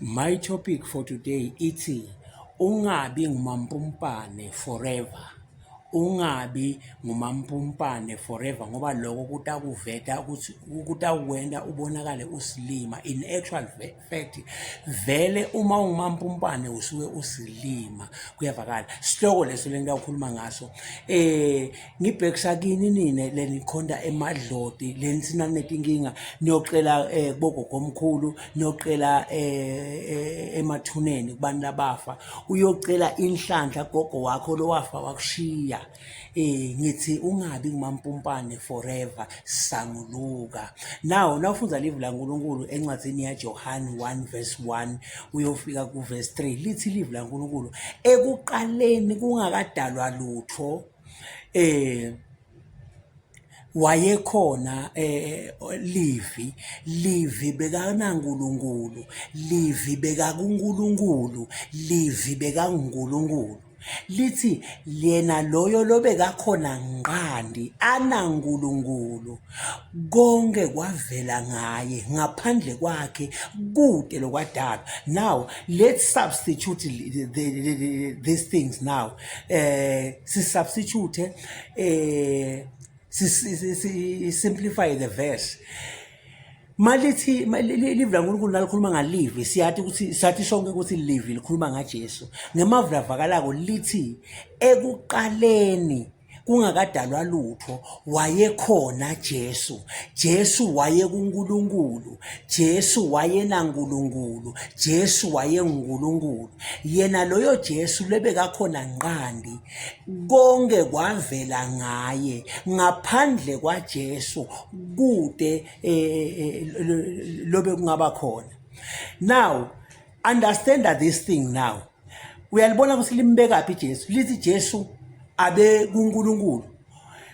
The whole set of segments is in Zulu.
My topic for today iti ungabi ngumampumpane forever. Ungabi ngumampumpane forever ngoba lokho kutakuveta ukuthi kutakwenda ubonakale usilima. In actual fact vele uma ungumampumpane usuke usilima kuyavakala. Sihloko leso lengikukhuluma ngaso. Ngibhekisa kini nine lenikhonda emadloti lensina netinkinga niyoqela kubogogo omkhulu niyoqela emathuneni kubantu labafa uyocela inhlanhla gogo wakho lowafa wakushiya. Ngithi ungabi ngumampumpane forever sanguluka. Now nawufunza live laNkulunkulu encwadzini yaJohane 1:1 uyofika kuverse 3 lithi live laNkulunkulu ekuqaleni kungakadalwa lutho wayekhona livi bekaNaNkulunkulu, livi bekakuNkulunkulu, livi bekaNkulunkulu. Lithi yena loyo lobekakhona ngqandi anaNkulunkulu konke kwavela ngaye ngaphandle kwakhe kude lokwadalwa. Now let's substitute these things now. Substitute simplify the verse. Malithi live laNkulunkulu nalikhuluma ngalive siyathi ukuthi sathi sonke ukuthi live likhuluma ngaJesu. Ngemavula vakalako lithi ekuqaleni kungakadalwa lutho wayekhona Jesu. Jesu wayekuNkulunkulu. Jesu wayenaNkulunkulu. Jesu wayenguNkulunkulu. Yena loyo Jesu lebekakhona ngqandi konke kwavela ngaye ngaphandle kwaJesu kude lobe kungaba khona. Now understand that this thing now. Uyalibona ukuthi limbeka phi Jesu. Lithi Jesu abe kuNkulunkulu.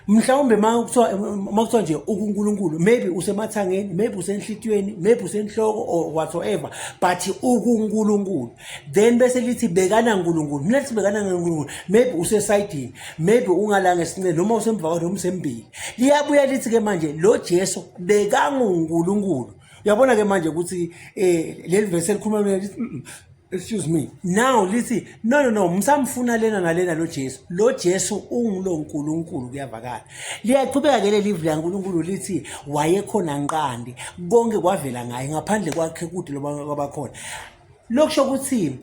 Mhlawumbe makuthiwa nje ukuNkulunkulu maybe usemathangeni, maybe usenhlitweni, maybe usenhloko or whatsoever, but ukuNkulunkulu. Then bese lithi bekana uNkulunkulu. Mina lithi bekana uNkulunkulu maybe usesayidini, maybe ungalanga esincane noma usemva kwakhe noma usembili. Liyabuya lithi ke manje lo Jesu bekanguNkulunkulu. Uyabona ke manje ukuthi leli verse likhuluma lithi excuse me. Now lithi no msamfuna lena nalena lo Jesu. Lo Jesu ungulo nkulunkulu kuyavakala. Liyaqhubeka ke leli live laNkulunkulu lithi wayekhona ngqandi konke kwavela ngaye ngaphandle kwakhe kude lobakhona. Lokusho ukuthi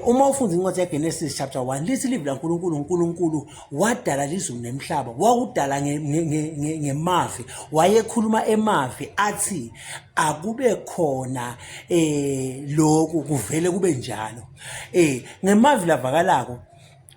uma ufunza incwadi yaGenesis chapter 1 lithi live laNkulunkulu uNkulunkulu wadala izulu nemhlaba wakudala ngemavi wayekhuluma emavi athi akube khona lokhu kuvele kube njalo. Ngemavi lavakalako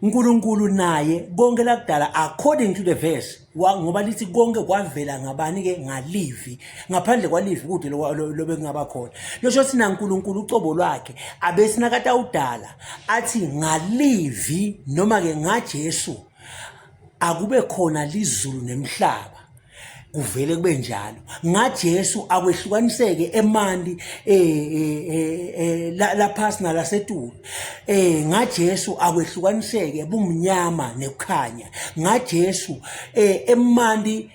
uNkulunkulu naye konke lakudala according to the verse ngoba lithi konke kwavela ngabani ke ngalivi ngaphandle kwalivi kude lobe kungaba khona. Losho sina uNkulunkulu ucobo lwakhe abesinakata udala athi ngalivi noma ke ngaJesu akube khona lizulu nemhlaba kuvele kube njalo. ngaJesu akwehlukaniseke emanti laphasi nalasetulu. ngaJesu akwehlukaniseke bumnyama nekukhanya. ngaJesu emanti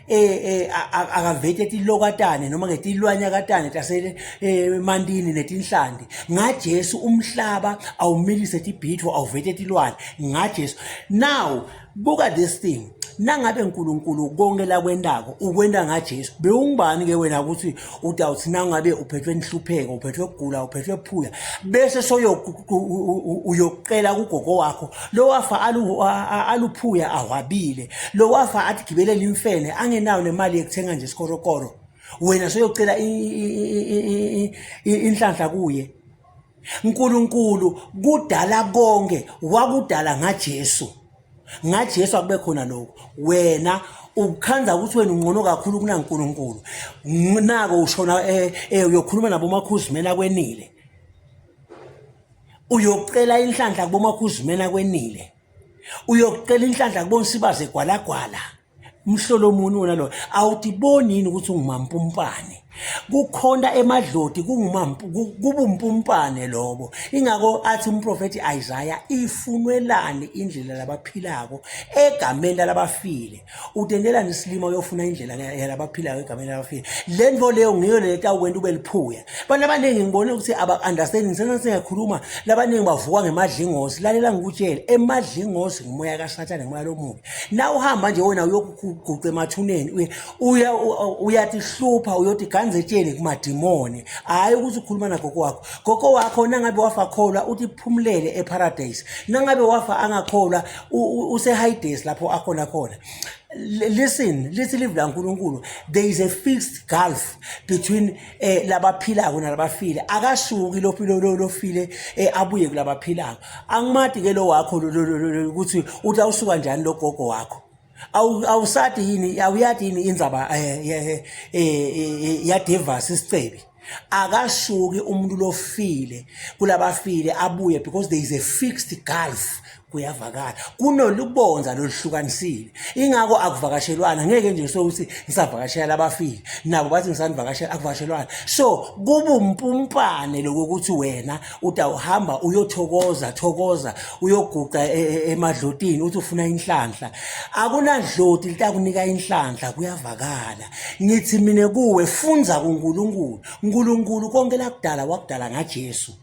akavete tilokatane noma ngetilwanyakatane tasele emantini netinhlandi. ngaJesu umhlaba awumilise tibhitfo awuvete tilwane ngaJesu. Now buka this thing. Nangabe uNkulunkulu konke lakwendako ukwenda ngaJesu bewungibani ke wena ukuthi utawuthi nangabe uphethwe inhlupheko uphethwe ukugula uphethwe ukuphuya bese uyoqela kugogo wakho lo wafa aluphuya awabile lo wafa athi gibelela imfene angenayo nemali yekuthenga nje isikorokoro wena soyocela inhlanhla kuye. uNkulunkulu kudala konke wakudala ngaJesu. ngaJesu akube khona lokho. Wena ukukhanza ukuthi wena ungcono kakhulu kunaNkulunkulu. Nako ushona uyokhuluma nabomakhuzimela kwenile. Uyocela inhlanhla kubomakhuzimela kwenile. Uyocela inhlanhla kubonsibaze gwalagwala. Umhlolo muni wona lo awutiboni yini ukuthi ungumampumpane. kukhona emadloti kubumpumpane lobo. Ingako athi umprofethi Isaiah ifunwelani indlela labaphilako egameni labafile. Utendelani isilima uyofuna indlela yalabaphilako egameni labafile. Le nto leyo ngiyo leta ukwenda ube liphuya. Abantu abaningi ngibone ukuthi aba-understanding sengakhuluma labaningi bavuka ngemadlingozi. Lalela ngikutshele emadlingozi ngumoya kaSathane ngumoya lomubi. Na uhamba nje wena uyokuguqa emathuneni uyathi hlupha uyothi ganzetshele kumadimoni. Hayi ukuthi ukhuluma nagogo wakho. Gogo wakho nangabe wafa kholwa uthi phumulele eparadise. Nangabe wafa angakholwa use-Hades lapho akhona khona. Listen, lithi live la uNkulunkulu, there is a fixed gulf between labaphilako nalabafile. Akasuki lofile abuye kulabaphilako. Angimati ke lo wakho ukuthi uthi awusuka njani lo gogo wakho. Awusathi yini awuyathi yini indzaba yadevasi isicebi. Akasuki umuntu lofile kulabafile abuye because there is a fixed gulf. Kuyavakala kunolubonza loluhlukanisile. Ingako akuvakashelwana ngeke nje sokuthi ngisavakashela labafile nabo bathi ngisanivakashela akuvakashelwana. So kubumpumpane lokuthi wena utawuhamba uyothokoza uyoguqa emadlotini uthi ufuna inhlanhla. Akunadloti litakunika inhlanhla kuyavakala. Ngithi mine kuwe funza kuNkulunkulu. uNkulunkulu konke lakudala wakudala ngaJesu.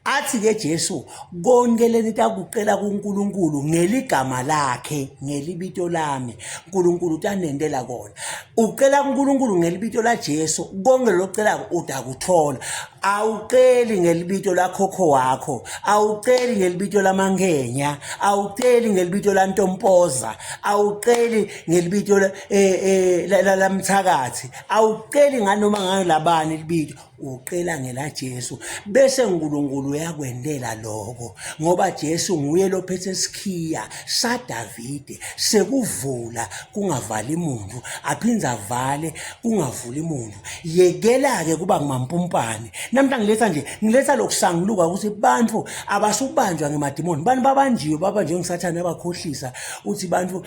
Athi ke Jesu konke lenitakucela kuNkulunkulu ngeligama lakhe ngelibito lami uNkulunkulu utanendela kona. Ucela kuNkulunkulu ngelibito la Jesu konke locela utakuthola. Awuceli ngelibito la khokho wakho, awuceli ngelibito la Mangenya, awuceli ngelibito la Ntompoza, awuceli ngelibito la Mthakathi, awuceli nganoma ngani labani libito. Ucela ngela Jesu bese uNkulunkulu uyakwendela lokho ngoba Jesu nguye lophethe isikhiya sa Davide sekuvula kungavali umuntu aphinza avale kungavuli umuntu. Yekela ke kuba ngumampumpane. Namhlanje ngiletha lokusanguluka ukuthi bantu abasubanjwa ngemadimoni. Bantu babanjiwe ngisathane abakhohlisa uthi bantu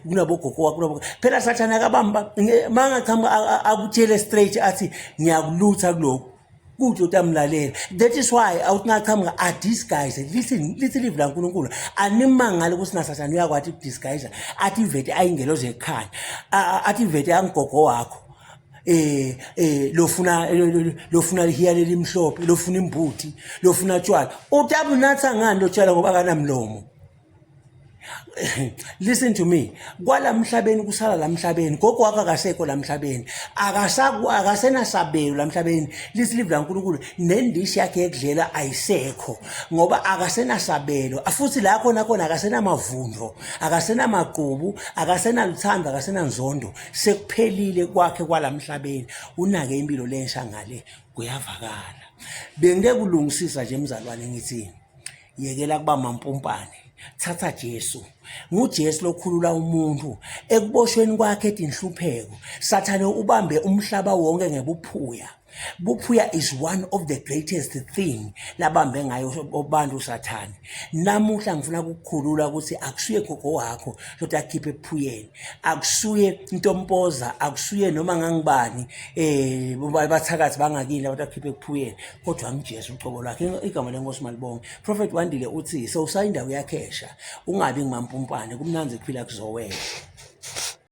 kunabogogo wakho phela Sathane akabamba mangachama akutshele straight athi ngiyakulutha lokho kuthi utamlalela. That is why awuthingachama disguise. Listen live la uNkulunkulu animangale ukuthi naSathane uyakwathi ukudisguise athi vete ayingeloze ekhaya athi vete angigogo wakho lofuna lihiya lelimhlophe lofuna imbuthi lofuna tshwala utabunatha ngani lo tshwala ngoba kanamlomo. Listen to me. Kwala mhlabeni kusala la mhlabeni gogo wakho akasekho la mhlabeni akasena sabelo la mhlabeni. Live la uNkulunkulu nendishi yakhe ekudlela ayisekho ngoba akasena sabelo afuthi la khona akasena mavundlo akasena maqhubu akasena luthando akasena nzondo. Sekuphelile kwakhe kwala mhlabeni. Unake impilo lensha ngale kuyavakala. Bengeke kulungisisa nje mzalwane ngithini yekela kuba mampumpane. Thatha Jesu. NguJesu lokhulula umuntu ekuboshweni kwakhe ethi inhlupheko. Sathane ubambe umhlaba wonke ngebuphuya. Buphuya is one of the greatest thing labambe ngayo abantu Sathane. Namuhla ngifuna ukukhulula ukuthi akusuye gogo wakho kodwa akhiphe ephuyeni. Akusuye Ntompoza, akusuye noma ngangibani bathakathi bangakini abantu akhiphe ephuyeni kodwa ngiJesu uqobo lwakhe. Igama lenkosi malibonge. Prophet Wandile uthi so usayindawo yakhesha ungabi ngumampumpane kumnanzi kuphila kuzowela.